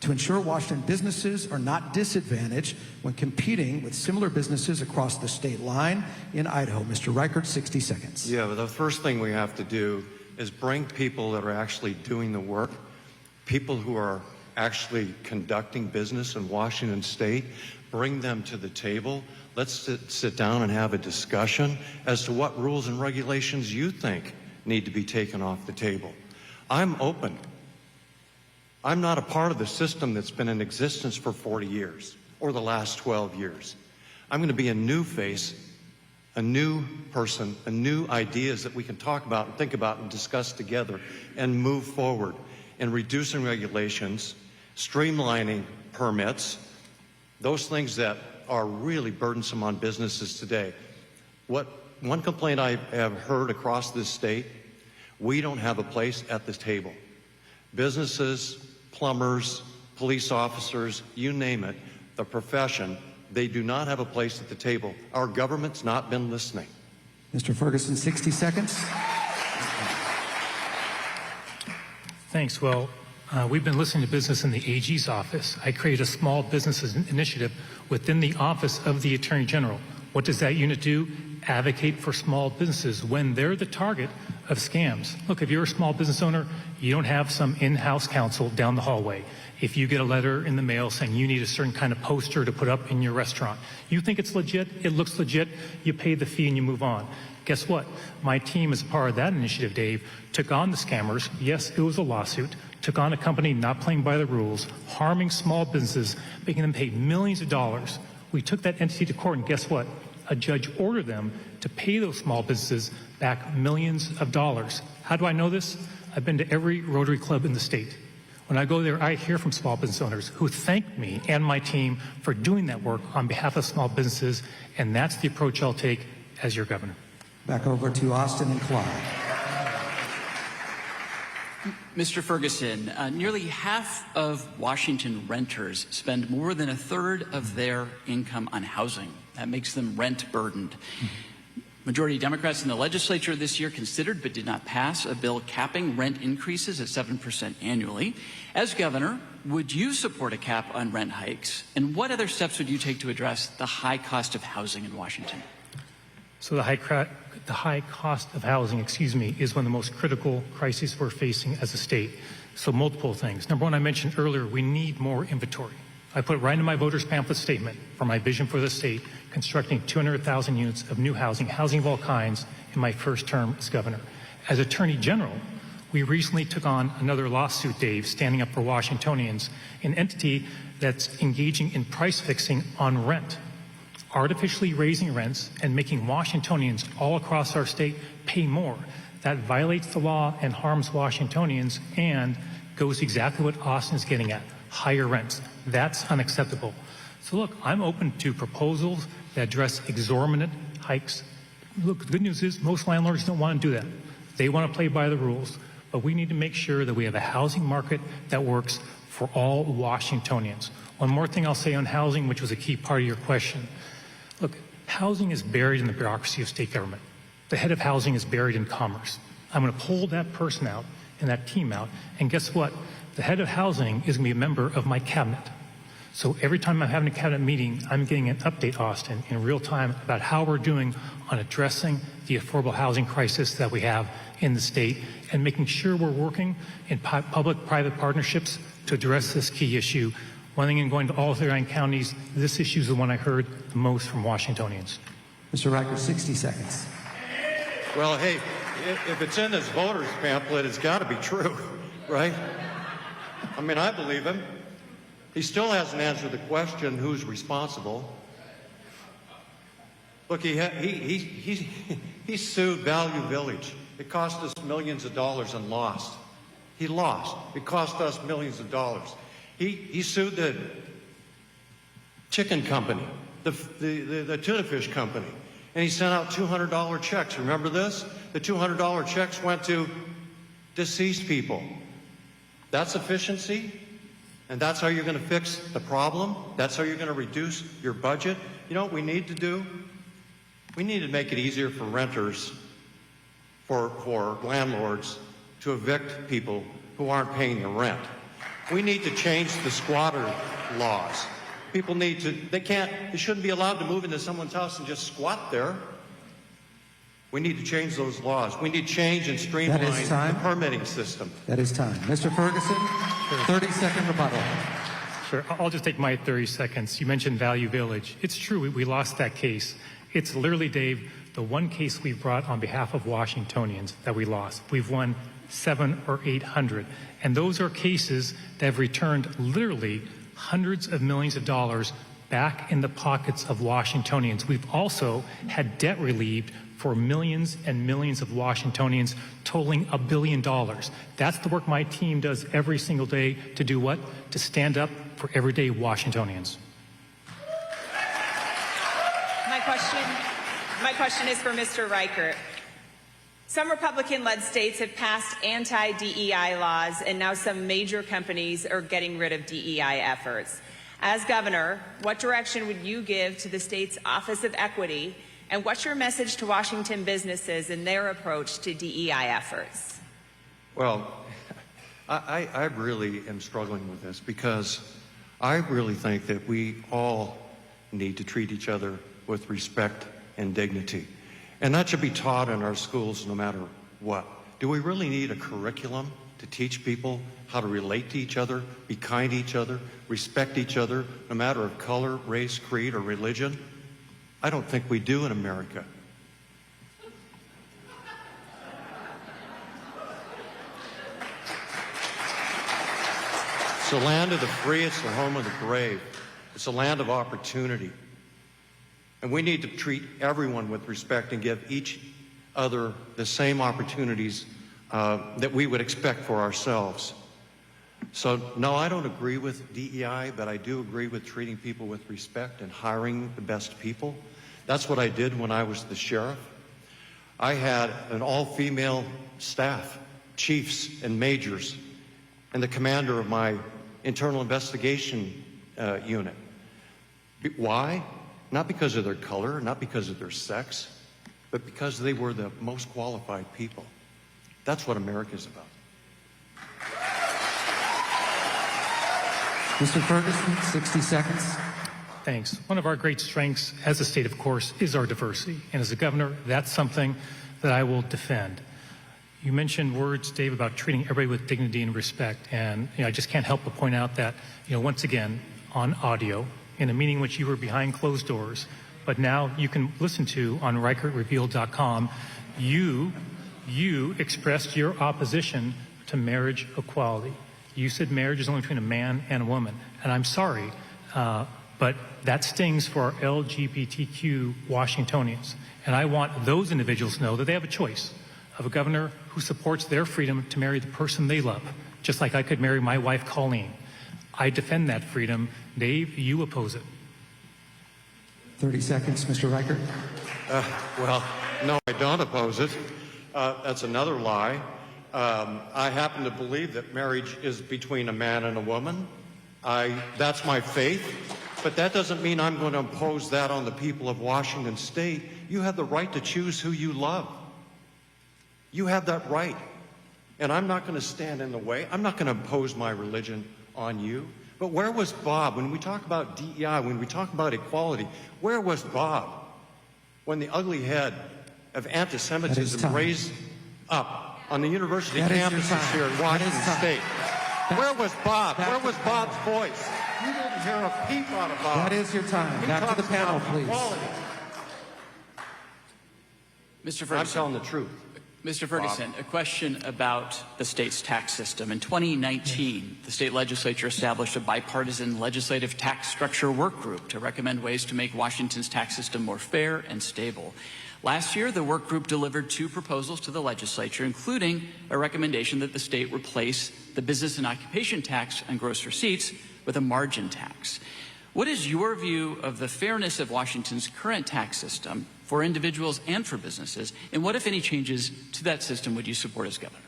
Speaker 4: to ensure Washington businesses are not disadvantaged when competing with similar businesses across the state line in Idaho? Mr. Reichert, 60 seconds.
Speaker 3: Yeah, but the first thing we have to do is bring people that are actually doing the work, people who are actually conducting business in Washington state, bring them to the table. Let's sit down and have a discussion as to what rules and regulations you think need to be taken off the table. I'm open. I'm not a part of the system that's been in existence for 40 years or the last 12 years. I'm going to be a new face, a new person, a new ideas that we can talk about and think about and discuss together and move forward in reducing regulations, streamlining permits, those things that are really burdensome on businesses today. One complaint I have heard across this state, we don't have a place at the table. Businesses, plumbers, police officers, you name it, the profession, they do not have a place at the table. Our government's not been listening.
Speaker 4: Mr. Ferguson, 60 seconds.
Speaker 5: Thanks. Well, we've been listening to business in the AG's office. I created a small businesses initiative within the office of the Attorney General. What does that unit do? Advocate for small businesses when they're the target of scams. Look, if you're a small business owner, you don't have some in-house counsel down the hallway. If you get a letter in the mail saying you need a certain kind of poster to put up in your restaurant, you think it's legit, it looks legit, you pay the fee and you move on. Guess what? My team, as a part of that initiative, Dave, took on the scammers. Yes, it was a lawsuit. Took on a company not playing by the rules, harming small businesses, making them pay millions of dollars. We took that entity to court, and guess what? A judge ordered them to pay those small businesses back millions of dollars. How do I know this? I've been to every Rotary Club in the state. When I go there, I hear from small business owners who thank me and my team for doing that work on behalf of small businesses, and that's the approach I'll take as your governor.
Speaker 4: Back over to Austin and Kalae.
Speaker 7: Mr. Ferguson, nearly half of Washington renters spend more than a third of their income on housing. That makes them rent burdened. Majority Democrats in the legislature this year considered but did not pass a bill capping rent increases at 7% annually. As governor, would you support a cap on rent hikes? And what other steps would you take to address the high cost of housing in Washington?
Speaker 5: So the high cost of housing, is one of the most critical crises we're facing as a state. So multiple things. Number one, I mentioned earlier, we need more inventory. I put it right in my voters pamphlet statement for my vision for the state, constructing 200,000 units of new housing of all kinds in my first term as governor. As Attorney General, we recently took on another lawsuit, Dave, Standing Up for Washingtonians, an entity that's engaging in price fixing on rent, artificially raising rents and making Washingtonians all across our state pay more. That violates the law and harms Washingtonians and goes exactly what Austin's getting at, higher rents. That's unacceptable. So look, I'm open to proposals that address exorbitant hikes. Look, the good news is most landlords don't want to do that. They want to play by the rules, but we need to make sure that we have a housing market that works for all Washingtonians. One more thing I'll say on housing, which was a key part of your question. Look, housing is buried in the bureaucracy of state government. The head of housing is buried in commerce. I'm going to pull that person out and that team out, and guess what? The head of housing is going to be a member of my cabinet. So every time I'm having a cabinet meeting, I'm getting an update, Austin, in real time about how we're doing on addressing the affordable housing crisis that we have in the state and making sure we're working in public-private partnerships to address this key issue. One thing in going to all 39 counties, this issue is the one I heard the most from Washingtonians.
Speaker 4: Mr. Reichert, 60 seconds.
Speaker 3: Well, hey, if it's in this voters pamphlet, it's got to be true, right? I mean, I believe him. He still hasn't answered the question, who's responsible? Look, he sued Value Village. It cost us millions of dollars and lost. He lost. It cost us millions of dollars. He sued the chicken company, the tuna fish company, and he sent out $200 checks. Remember this? The $200 checks went to deceased people. That's efficiency? And that's how you're going to fix the problem? That's how you're going to reduce your budget? You know what we need to do? We need to make it easier for renters, for landlords, to evict people who aren't paying the rent. We need to change the squatter laws. People need to, they shouldn't be allowed to move into someone's house and just squat there. We need to change those laws. We need to change and streamline the permitting system.
Speaker 4: That is time. Mr. Ferguson, 30-second rebuttal.
Speaker 5: Sure, I'll just take my 30 seconds. You mentioned Value Village. It's true, we lost that case. It's literally, Dave, the one case we brought on behalf of Washingtonians that we lost. We've won 700 or 800. And those are cases that have returned literally hundreds of millions of dollars back in the pockets of Washingtonians. We've also had debt relieved for millions and millions of Washingtonians, totaling $1 billion. That's the work my team does every single day to do what? To stand up for everyday Washingtonians.
Speaker 6: My question is for Mr. Reichert. Some Republican-led states have passed anti-DEI laws, and now some major companies are getting rid of DEI efforts. As governor, what direction would you give to the state's Office of Equity, and what's your message to Washington businesses in their approach to DEI efforts?
Speaker 3: Well, I really am struggling with this because I really think that we all need to treat each other with respect and dignity. And that should be taught in our schools no matter what. Do we really need a curriculum to teach people how to relate to each other, be kind to each other, respect each other, no matter of color, race, creed, or religion? I don't think we do in America. It's the land of the free, it's the home of the brave. It's a land of opportunity. And we need to treat everyone with respect and give each other the same opportunities that we would expect for ourselves. So, no, I don't agree with DEI, but I do agree with treating people with respect and hiring the best people. That's what I did when I was the sheriff. I had an all-female staff, chiefs and majors, and the commander of my internal investigation unit. Why? Not because of their color, not because of their sex, but because they were the most qualified people. That's what America's about.
Speaker 4: Mr. Ferguson, 60 seconds.
Speaker 5: Thanks. One of our great strengths as a state, of course, is our diversity. And as a governor, that's something that I will defend. You mentioned words, Dave, about treating everybody with dignity and respect. And I just can't help but point out that, once again, on audio, in a meeting in which you were behind closed doors, but now you can listen to on ReichertRevealed.com, you expressed your opposition to marriage equality. You said marriage is only between a man and a woman. And I'm sorry, but that stings for our LGBTQ Washingtonians. And I want those individuals to know that they have a choice of a governor who supports their freedom to marry the person they love, just like I could marry my wife, Colleen. I defend that freedom. Dave, you oppose it.
Speaker 4: 30 seconds, Mr. Reichert.
Speaker 3: Well, no, I don't oppose it. That's another lie. I happen to believe that marriage is between a man and a woman. That's my faith. But that doesn't mean I'm going to impose that on the people of Washington State. You have the right to choose who you love. You have that right. And I'm not going to stand in the way. I'm not going to impose my religion on you. But where was Bob when we talk about DEI, when we talk about equality? Where was Bob when the ugly head of anti-Semitism raised up on the university campuses here in Washington State? Where was Bob? Where was Bob's voice? You didn't hear a peep out of Bob.
Speaker 4: That is your time. Back to the panel, please.
Speaker 7: Mr. Ferguson.
Speaker 3: I'm telling the truth.
Speaker 7: Mr. Ferguson, a question about the state's tax system. In 2019, the state legislature established a bipartisan legislative tax structure work group to recommend ways to make Washington's tax system more fair and stable. Last year, the work group delivered 2 proposals to the legislature, including a recommendation that the state replace the business and occupation tax on gross receipts with a margin tax. What is your view of the fairness of Washington's current tax system for individuals and for businesses? And what, if any, changes to that system would you support as governor?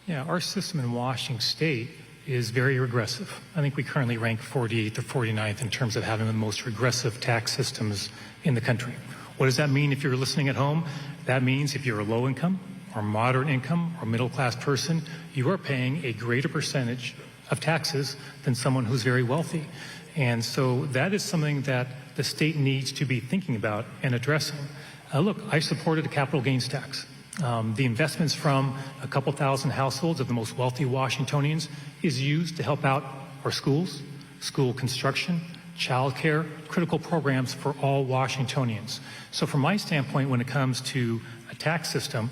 Speaker 5: Yeah, our system in Washington State is very regressive. I think we currently rank 48th or 49th in terms of having the most regressive tax systems in the country. What does that mean if you're listening at home? That means if you're a low income or moderate income or middle class person, you are paying a greater percentage of taxes than someone who's very wealthy. And so that is something that the state needs to be thinking about and addressing. Look, I supported a capital gains tax. The investments from a couple thousand households of the most wealthy Washingtonians is used to help out our schools, school construction, childcare, critical programs for all Washingtonians. So from my standpoint, when it comes to a tax system,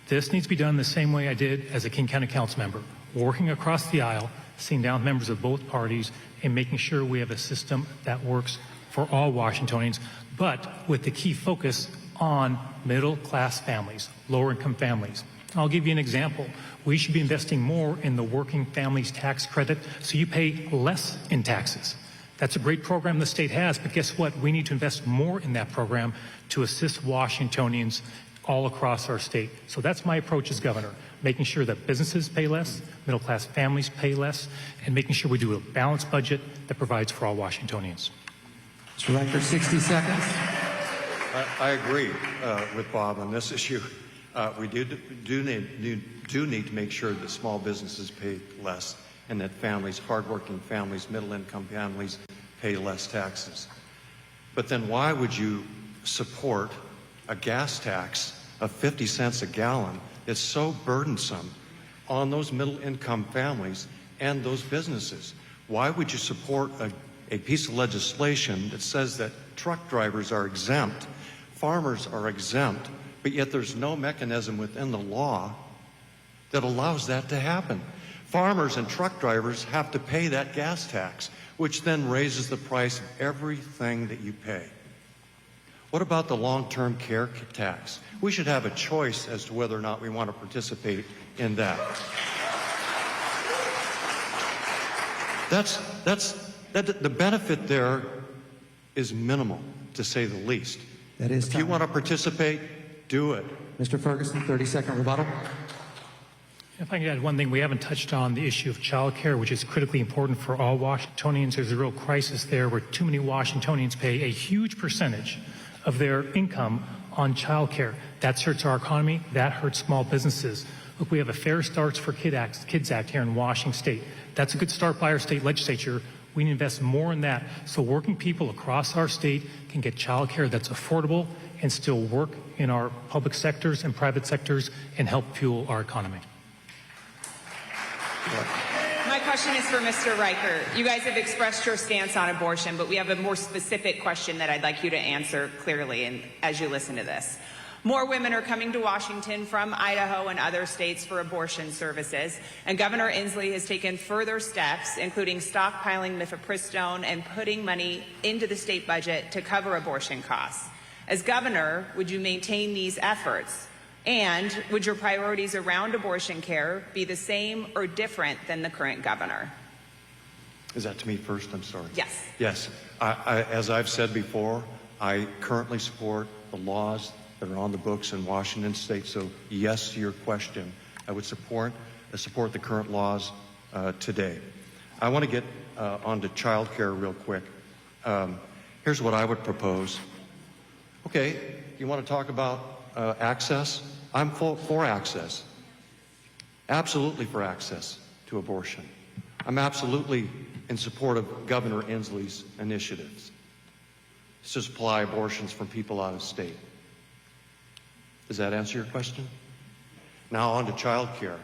Speaker 5: this needs to be done the same way I did as a King County Council member, working across the aisle, sitting down with members of both parties, and making sure we have a system that works for all Washingtonians, but with the key focus on middle-class families, lower-income families. I'll give you an example. We should be investing more in the Working Families Tax Credit so you pay less in taxes. That's a great program the state has, but guess what? We need to invest more in that program to assist Washingtonians all across our state. So that's my approach as governor, making sure that businesses pay less, middle-class families pay less, and making sure we do a balanced budget that provides for all Washingtonians.
Speaker 4: Mr. Reichert, 60 seconds.
Speaker 3: I agree with Bob on this issue. We do need to make sure that small businesses pay less and that families, hardworking families, middle-income families, pay less taxes. But then why would you support a gas tax of 50 cents a gallon that's so burdensome on those middle-income families and those businesses? Why would you support a piece of legislation that says that truck drivers are exempt, farmers are exempt, but yet there's no mechanism within the law that allows that to happen? Farmers and truck drivers have to pay that gas tax, which then raises the price of everything that you pay. What about the long-term care tax? We should have a choice as to whether or not we want to participate in that. The benefit there is minimal, to say the least.
Speaker 4: That is
Speaker 3: if you want to participate, do it.
Speaker 4: Mr. Ferguson, 30-second rebuttal.
Speaker 5: If I can add one thing, we haven't touched on the issue of child care, which is critically important for all Washingtonians. There's a real crisis there where too many Washingtonians pay a huge percentage of their income on childcare. That hurts our economy. That hurts small businesses. Look, we have a Fair Starts for Kids Act here in Washington State. That's a good start by our state legislature. We need to invest more in that so working people across our state can get childcare that's affordable and still work in our public sectors and private sectors and help fuel our economy.
Speaker 6: My question is for Mr. Reichert. You guys have expressed your stance on abortion, but we have a more specific question that I'd like you to answer clearly and as you listen to this. More women are coming to Washington from Idaho and other states for abortion services, and Governor Inslee has taken further steps, including stockpiling mifepristone and putting money into the state budget to cover abortion costs. As governor, would you maintain these efforts? And would your priorities around abortion care be the same or different than the current governor?
Speaker 3: Is that to me first? I'm sorry.
Speaker 6: Yes.
Speaker 3: Yes. As I've said before, I currently support the laws that are on the books in Washington State. So yes to your question. I would support the current laws today. I want to get onto child care real quick. Here's what I would propose. Okay, you want to talk about access? I'm for access. Absolutely for access to abortion. I'm absolutely in support of Governor Inslee's initiatives to supply abortions from people out of state. Does that answer your question? Now on to child care.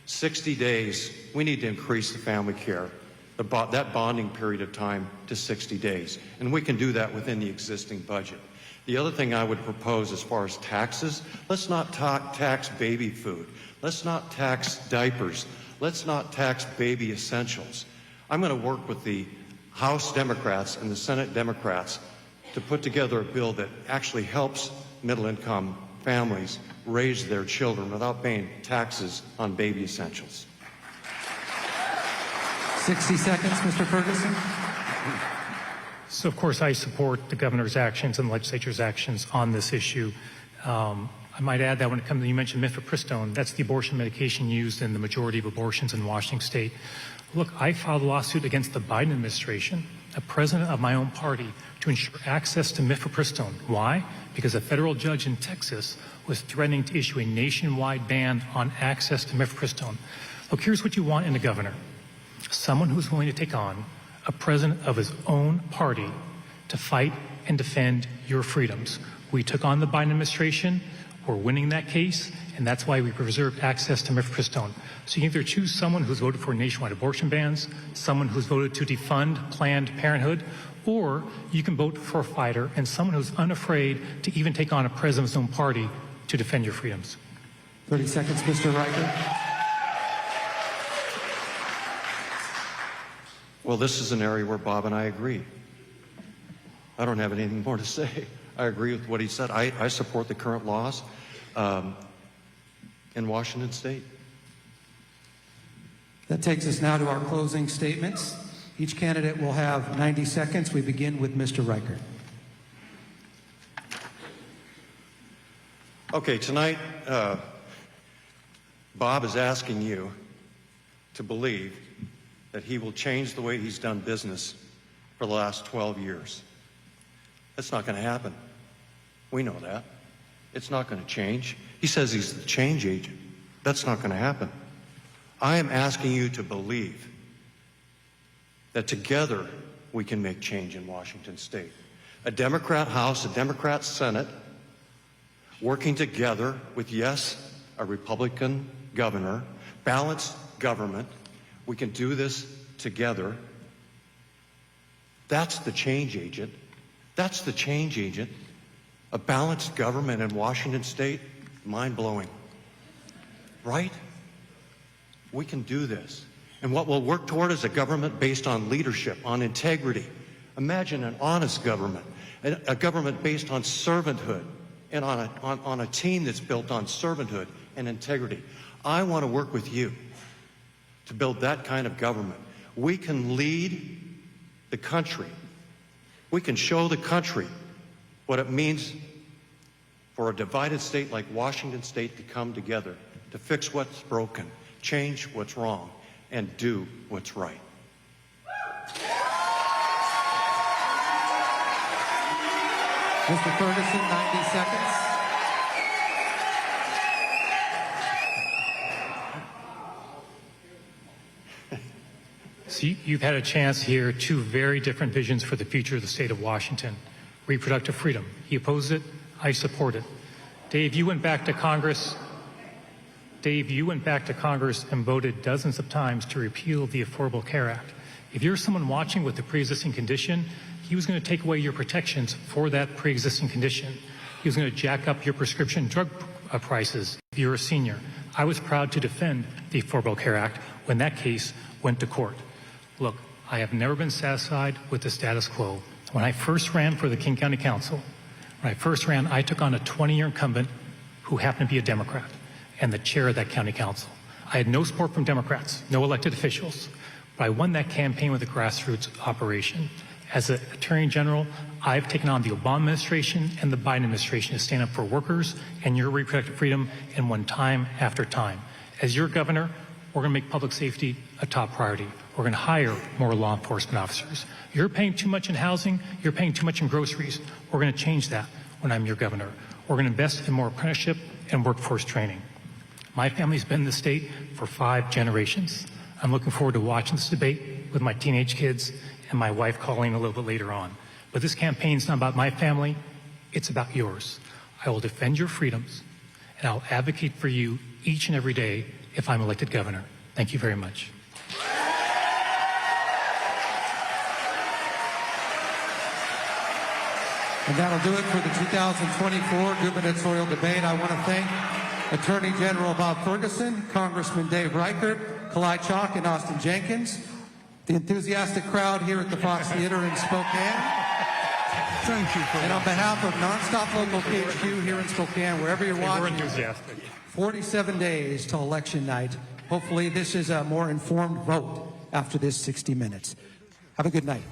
Speaker 3: 60 days, we need to increase the family care, that bonding period of time to 60 days. And we can do that within the existing budget. The other thing I would propose as far as taxes, let's not tax baby food. Let's not tax diapers. Let's not tax baby essentials. I'm going to work with the House Democrats and the Senate Democrats to put together a bill that actually helps middle-income families raise their children without paying taxes on baby essentials.
Speaker 4: 60 seconds, Mr. Ferguson.
Speaker 5: So, of course, I support the governor's actions and the legislature's actions on this issue. I might add that when it comes to, you mentioned mifepristone, that's the abortion medication used in the majority of abortions in Washington State. Look, I filed a lawsuit against the Biden administration, a president of my own party, to ensure access to mifepristone. Why? Because a federal judge in Texas was threatening to issue a nationwide ban on access to mifepristone. Look, here's what you want in a governor. Someone who's willing to take on a president of his own party to fight and defend your freedoms. We took on the Biden administration. We're winning that case, and that's why we preserve access to mifepristone. So you can either choose someone who's voted for nationwide abortion bans, someone who's voted to defund Planned Parenthood, or you can vote for a fighter and someone who's unafraid to even take on a president of his own party to defend your freedoms.
Speaker 4: 30 seconds, Mr. Reichert.
Speaker 3: Well, this is an area where Bob and I agree. I don't have anything more to say. I agree with what he said. I support the current laws in Washington State.
Speaker 4: That takes us now to our closing statements. Each candidate will have 90 seconds. We begin with Mr. Reichert.
Speaker 3: Okay, tonight, Bob is asking you to believe that he will change the way he's done business for the last 12 years. That's not going to happen. We know that. It's not going to change. He says he's the change agent. That's not going to happen. I am asking you to believe that together we can make change in Washington State. A Democrat House, a Democrat Senate, working together with, yes, a Republican governor, balanced government. We can do this together. That's the change agent. That's the change agent. A balanced government in Washington State, mind-blowing. Right? We can do this. And what we'll work toward is a government based on leadership, on integrity. Imagine an honest government, a government based on servanthood, and on a team that's built on servanthood and integrity. I want to work with you to build that kind of government. We can lead the country. We can show the country what it means for a divided state like Washington State to come together, to fix what's broken, change what's wrong, and do what's right.
Speaker 4: Mr. Ferguson, 90 seconds.
Speaker 5: So you've had a chance to hear two very different visions for the future of the state of Washington. Reproductive freedom. He opposed it. I support it. Dave, you went back to Congress. And voted dozens of times to repeal the Affordable Care Act. If you're someone watching with a pre-existing condition, he was going to take away your protections for that pre-existing condition. He was going to jack up your prescription drug prices if you're a senior. I was proud to defend the Affordable Care Act when that case went to court. Look, I have never been satisfied with the status quo. When I first ran for the King County Council, I took on a 20-year incumbent who happened to be a Democrat and the chair of that county council. I had no support from Democrats, no elected officials, but I won that campaign with a grassroots operation. As an Attorney General, I've taken on the Obama administration and the Biden administration to stand up for workers and your reproductive freedom and won time after time. As your governor, we're going to make public safety a top priority. We're going to hire more law enforcement officers. You're paying too much in housing. You're paying too much in groceries. We're going to change that when I'm your governor. We're going to invest in more apprenticeship and workforce training. My family's been in the state for 5 generations. I'm looking forward to watching this debate with my teenage kids and my wife calling a little bit later on. But this campaign is not about my family. It's about yours. I will defend your freedoms, and I'll advocate for you each and every day if I'm elected governor. Thank you very much.
Speaker 4: And that'll do it for the 2024 gubernatorial debate. I want to thank Attorney General Bob Ferguson, Congressman Dave Reichert, Kalae, Chock, and Austin Jenkins, the enthusiastic crowd here at the Fox Theater in Spokane.
Speaker 1: Thank you.
Speaker 4: And on behalf of NonStop Local KHQ here in Spokane, wherever you're watching,
Speaker 5: we're enthusiastic.
Speaker 4: 47 days till election night. Hopefully this is a more informed vote after this 60 minutes. Have a good night.